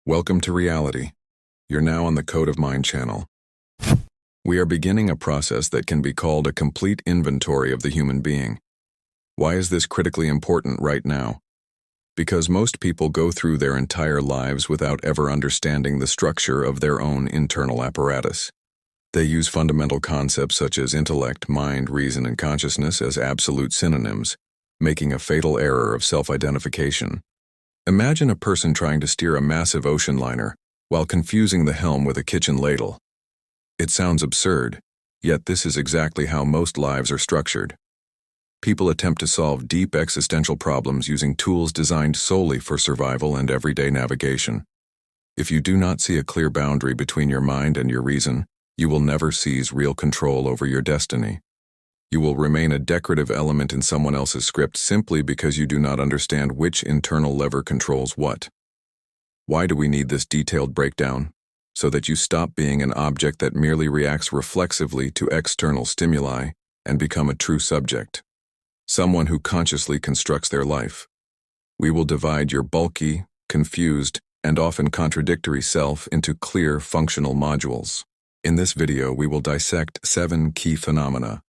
Welcome to reality. You're now on the Code of Mind channel. We are beginning a process that can be called a complete inventory of the human being. Why is this critically important right now? Because most people go through their entire lives without ever understanding the structure of their own internal apparatus. They use fundamental concepts such as intellect, mind, reason, and consciousness as absolute synonyms, making a fatal error of self-identification. Imagine a person trying to steer a massive ocean liner while confusing the helm with a kitchen ladle. It sounds absurd, yet this is exactly how most lives are structured. People attempt to solve deep existential problems using tools designed solely for survival and everyday navigation. If you do not see a clear boundary between your mind and your reason, you will never seize real control over your destiny. You will remain a decorative element in someone else's script simply because you do not understand which internal lever controls what. Why do we need this detailed breakdown? So that you stop being an object that merely reacts reflexively to external stimuli and become a true subject. Someone who consciously constructs their life. We will divide your bulky, confused, and often contradictory self into clear, functional modules. In this video, we will dissect 7 key phenomena.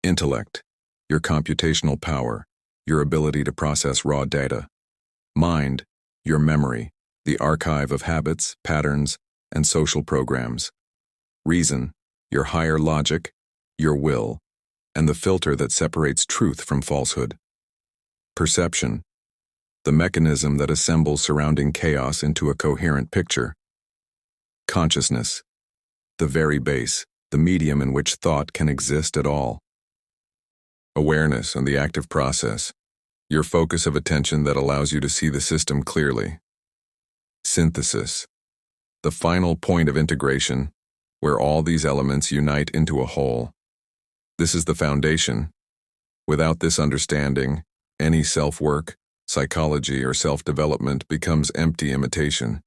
Intellect, your computational power, your ability to process raw data. Mind, your memory, the archive of habits, patterns, and social programs. Reason, your higher logic, your will, and the filter that separates truth from falsehood. Perception, the mechanism that assembles surrounding chaos into a coherent picture. Consciousness, the very base, the medium in which thought can exist at all. Awareness and the active process, your focus of attention that allows you to see the system clearly. Synthesis, the final point of integration, where all these elements unite into a whole. This is the foundation. Without this understanding, any self-work, psychology, or self-development becomes empty imitation.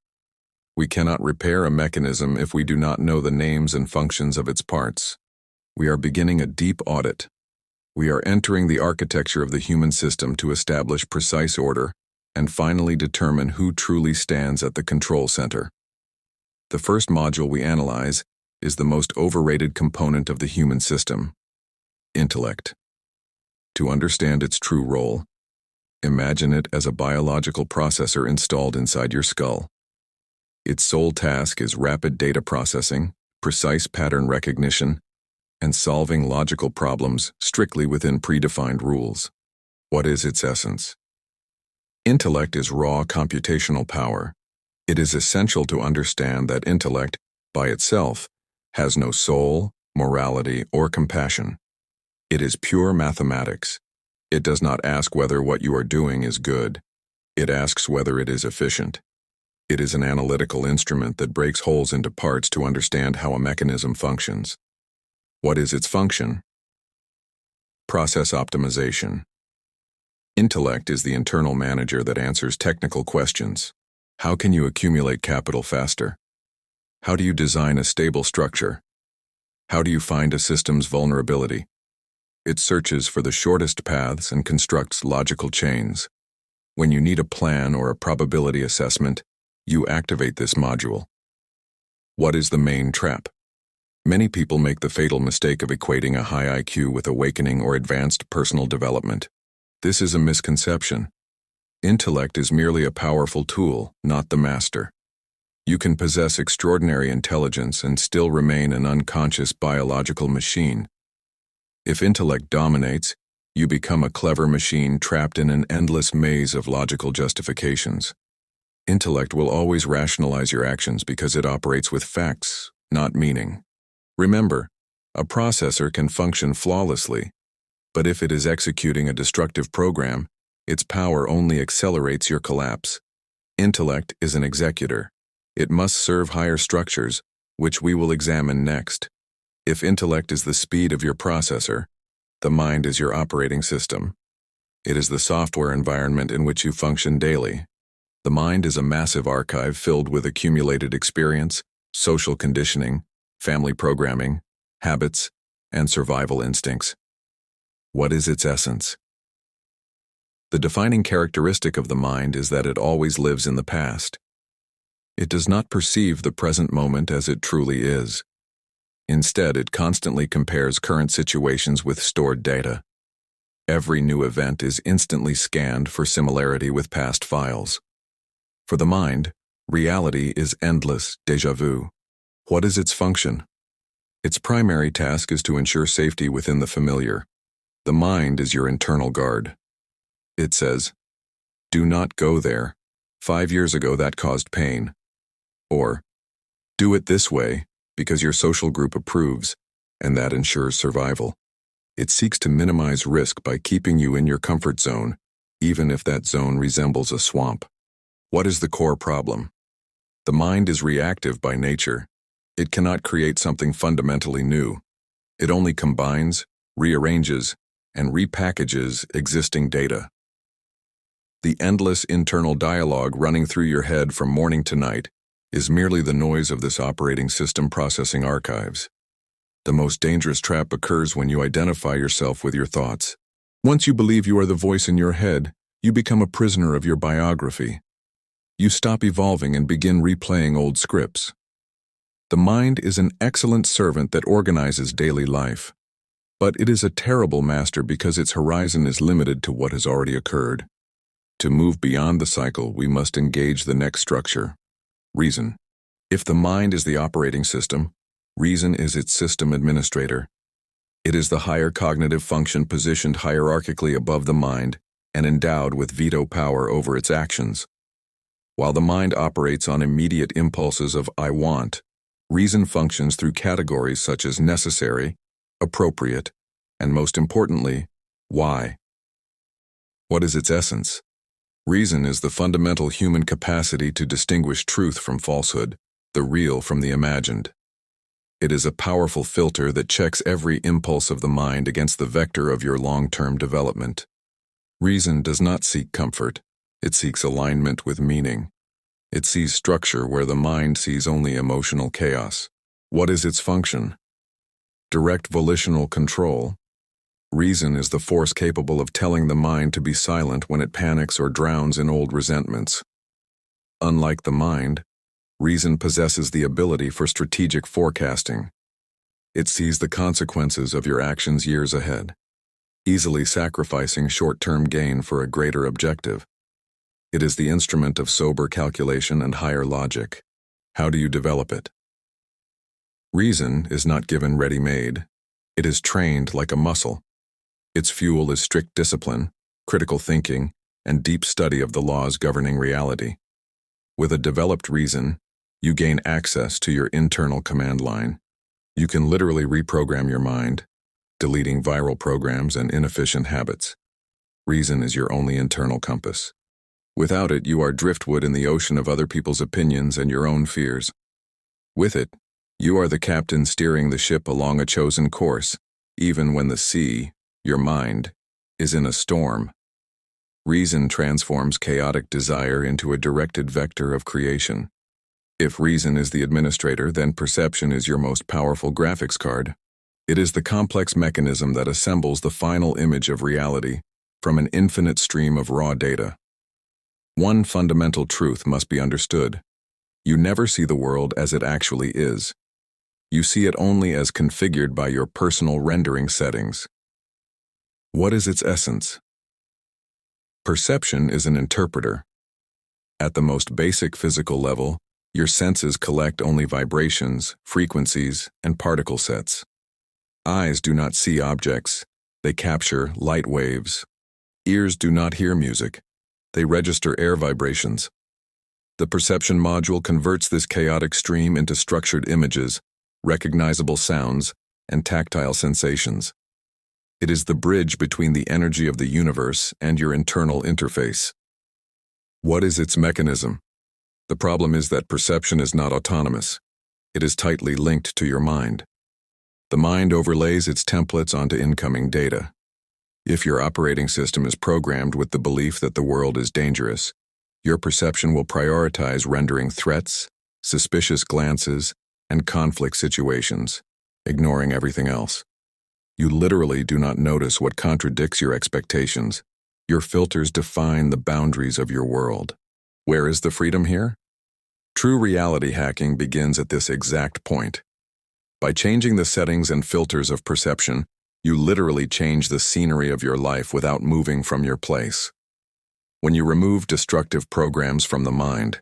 We cannot repair a mechanism if we do not know the names and functions of its parts. We are beginning a deep audit. We are entering the architecture of the human system to establish precise order and finally determine who truly stands at the control center. The first module we analyze is the most overrated component of the human system: intellect. To understand its true role, imagine it as a biological processor installed inside your skull. Its sole task is rapid data processing, precise pattern recognition, and solving logical problems strictly within predefined rules. What is its essence? Intellect is raw computational power. It is essential to understand that intellect, by itself, has no soul, morality, or compassion. It is pure mathematics. It does not ask whether what you are doing is good. It asks whether it is efficient. It is an analytical instrument that breaks holes into parts to understand how a mechanism functions. What is its function? Process optimization. Intellect is the internal manager that answers technical questions. How can you accumulate capital faster? How do you design a stable structure? How do you find a system's vulnerability? It searches for the shortest paths and constructs logical chains. When you need a plan or a probability assessment, you activate this module. What is the main trap? Many people make the fatal mistake of equating a high IQ with awakening or advanced personal development. This is a misconception. Intellect is merely a powerful tool, not the master. You can possess extraordinary intelligence and still remain an unconscious biological machine. If intellect dominates, you become a clever machine trapped in an endless maze of logical justifications. Intellect will always rationalize your actions because it operates with facts, not meaning. Remember, a processor can function flawlessly, but if it is executing a destructive program, its power only accelerates your collapse. Intellect is an executor. It must serve higher structures, which we will examine next. If intellect is the speed of your processor, the mind is your operating system. It is the software environment in which you function daily. The mind is a massive archive filled with accumulated experience, social conditioning, family programming, habits, and survival instincts. What is its essence? The defining characteristic of the mind is that it always lives in the past. It does not perceive the present moment as it truly is. Instead, it constantly compares current situations with stored data. Every new event is instantly scanned for similarity with past files. For the mind, reality is endless déjà vu. What is its function? Its primary task is to ensure safety within the familiar. The mind is your internal guard. It says, "Do not go there. 5 years ago that caused pain." Or, "Do it this way because your social group approves, and that ensures survival." It seeks to minimize risk by keeping you in your comfort zone, even if that zone resembles a swamp. What is the core problem? The mind is reactive by nature. It cannot create something fundamentally new. It only combines, rearranges, and repackages existing data. The endless internal dialogue running through your head from morning to night is merely the noise of this operating system processing archives. The most dangerous trap occurs when you identify yourself with your thoughts. Once you believe you are the voice in your head, you become a prisoner of your biography. You stop evolving and begin replaying old scripts. The mind is an excellent servant that organizes daily life, but it is a terrible master because its horizon is limited to what has already occurred. To move beyond the cycle, we must engage the next structure: reason. If the mind is the operating system, reason is its system administrator. It is the higher cognitive function positioned hierarchically above the mind and endowed with veto power over its actions. While the mind operates on immediate impulses of "I want," reason functions through categories such as necessary, appropriate, and most importantly, why. What is its essence? Reason is the fundamental human capacity to distinguish truth from falsehood, the real from the imagined. It is a powerful filter that checks every impulse of the mind against the vector of your long-term development. Reason does not seek comfort. It seeks alignment with meaning. It sees structure where the mind sees only emotional chaos. What is its function? Direct volitional control. Reason is the force capable of telling the mind to be silent when it panics or drowns in old resentments. Unlike the mind, reason possesses the ability for strategic forecasting. It sees the consequences of your actions years ahead, easily sacrificing short-term gain for a greater objective. It is the instrument of sober calculation and higher logic. How do you develop it? Reason is not given ready-made. It is trained like a muscle. Its fuel is strict discipline, critical thinking, and deep study of the laws governing reality. With a developed reason, you gain access to your internal command line. You can literally reprogram your mind, deleting viral programs and inefficient habits. Reason is your only internal compass. Without it, you are driftwood in the ocean of other people's opinions and your own fears. With it, you are the captain steering the ship along a chosen course, even when the sea, your mind, is in a storm. Reason transforms chaotic desire into a directed vector of creation. If reason is the administrator, then perception is your most powerful graphics card. It is the complex mechanism that assembles the final image of reality from an infinite stream of raw data. One fundamental truth must be understood. You never see the world as it actually is. You see it only as configured by your personal rendering settings. What is its essence? Perception is an interpreter. At the most basic physical level, your senses collect only vibrations, frequencies, and particle sets. Eyes do not see objects. They capture light waves. Ears do not hear music. They register air vibrations. The perception module converts this chaotic stream into structured images, recognizable sounds, and tactile sensations. It is the bridge between the energy of the universe and your internal interface. What is its mechanism? The problem is that perception is not autonomous. It is tightly linked to your mind. The mind overlays its templates onto incoming data. If your operating system is programmed with the belief that the world is dangerous, your perception will prioritize rendering threats, suspicious glances, and conflict situations, ignoring everything else. You literally do not notice what contradicts your expectations. Your filters define the boundaries of your world. Where is the freedom here? True reality hacking begins at this exact point. By changing the settings and filters of perception, you literally change the scenery of your life without moving from your place. When you remove destructive programs from the mind,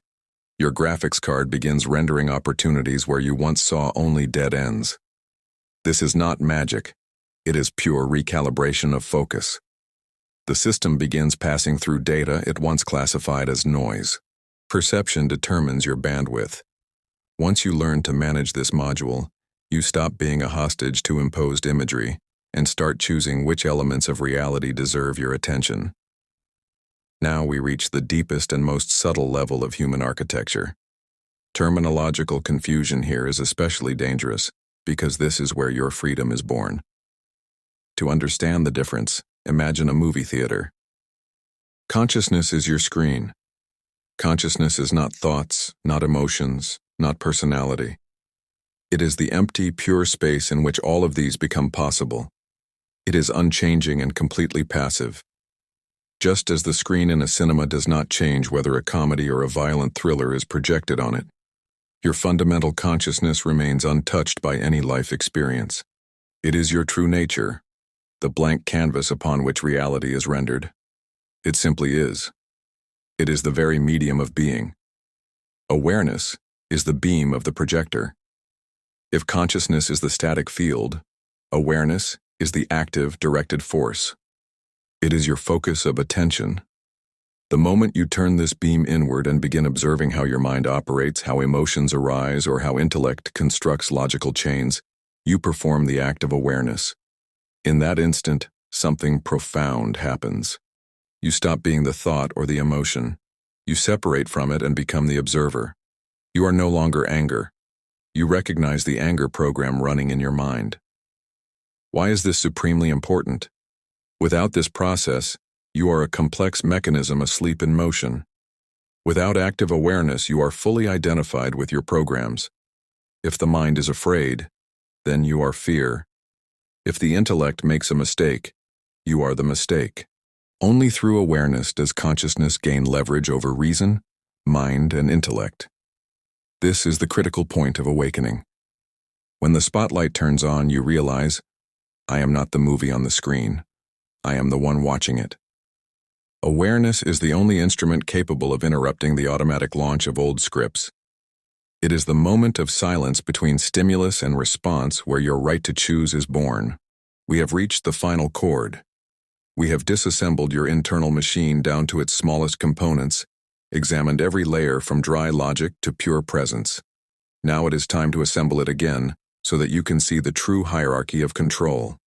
your graphics card begins rendering opportunities where you once saw only dead ends. This is not magic. It is pure recalibration of focus. The system begins passing through data it once classified as noise. Perception determines your bandwidth. Once you learn to manage this module, you stop being a hostage to imposed imagery and start choosing which elements of reality deserve your attention. Now we reach the deepest and most subtle level of human architecture. Terminological confusion here is especially dangerous because this is where your freedom is born. To understand the difference, imagine a movie theater. Consciousness is your screen. Consciousness is not thoughts, not emotions, not personality. It is the empty, pure space in which all of these become possible. It is unchanging and completely passive. Just as the screen in a cinema does not change whether a comedy or a violent thriller is projected on it, your fundamental consciousness remains untouched by any life experience. It is your true nature, the blank canvas upon which reality is rendered. It simply is. It is the very medium of being. Awareness is the beam of the projector. If consciousness is the static field, awareness is the active, directed force. It is your focus of attention. The moment you turn this beam inward and begin observing how your mind operates, how emotions arise, or how intellect constructs logical chains, you perform the act of awareness. In that instant, something profound happens. You stop being the thought or the emotion. You separate from it and become the observer. You are no longer anger. You recognize the anger program running in your mind. Why is this supremely important? Without this process, you are a complex mechanism asleep in motion. Without active awareness, you are fully identified with your programs. If the mind is afraid, then you are fear. If the intellect makes a mistake, you are the mistake. Only through awareness does consciousness gain leverage over reason, mind, and intellect. This is the critical point of awakening. When the spotlight turns on, you realize, I am not the movie on the screen. I am the one watching it. Awareness is the only instrument capable of interrupting the automatic launch of old scripts. It is the moment of silence between stimulus and response where your right to choose is born. We have reached the final chord. We have disassembled your internal machine down to its smallest components, examined every layer from dry logic to pure presence. Now it is time to assemble it again so that you can see the true hierarchy of control.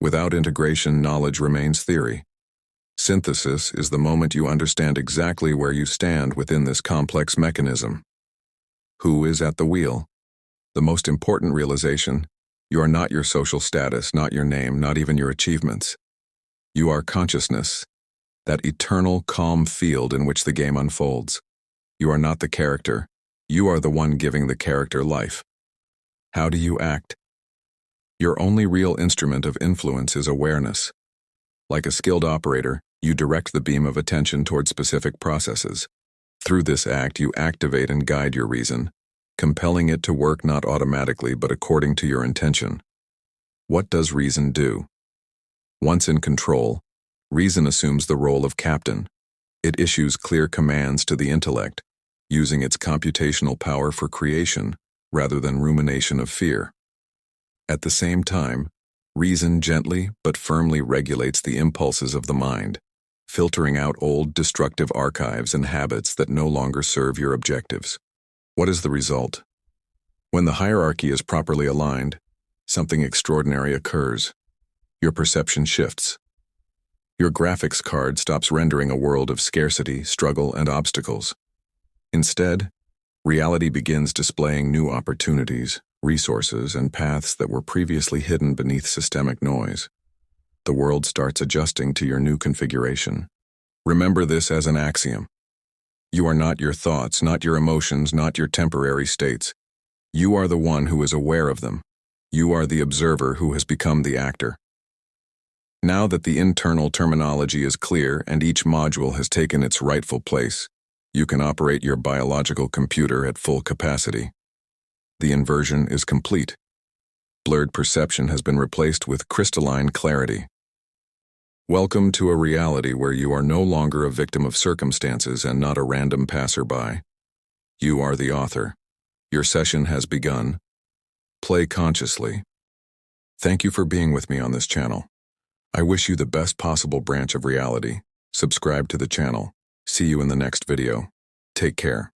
Without integration, knowledge remains theory. Synthesis is the moment you understand exactly where you stand within this complex mechanism. Who is at the wheel? The most important realization, you are not your social status, not your name, not even your achievements. You are consciousness, that eternal, calm field in which the game unfolds. You are not the character. You are the one giving the character life. How do you act? Your only real instrument of influence is awareness. Like a skilled operator, you direct the beam of attention toward specific processes. Through this act, you activate and guide your reason, compelling it to work not automatically but according to your intention. What does reason do? Once in control, reason assumes the role of captain. It issues clear commands to the intellect, using its computational power for creation rather than rumination of fear. At the same time, reason gently but firmly regulates the impulses of the mind, filtering out old destructive archives and habits that no longer serve your objectives. What is the result? When the hierarchy is properly aligned, something extraordinary occurs. Your perception shifts. Your graphics card stops rendering a world of scarcity, struggle, and obstacles. Instead, reality begins displaying new opportunities, resources, and paths that were previously hidden beneath systemic noise. The world starts adjusting to your new configuration. Remember this as an axiom. You are not your thoughts, not your emotions, not your temporary states. You are the one who is aware of them. You are the observer who has become the actor. Now that the internal terminology is clear and each module has taken its rightful place, You can operate your biological computer at full capacity. The inversion is complete. Blurred perception has been replaced with crystalline clarity. Welcome to a reality where you are no longer a victim of circumstances and not a random passerby. You are the author. Your session has begun. Play consciously. Thank you for being with me on this channel. I wish you the best possible branch of reality. Subscribe to the channel. See you in the next video. Take care.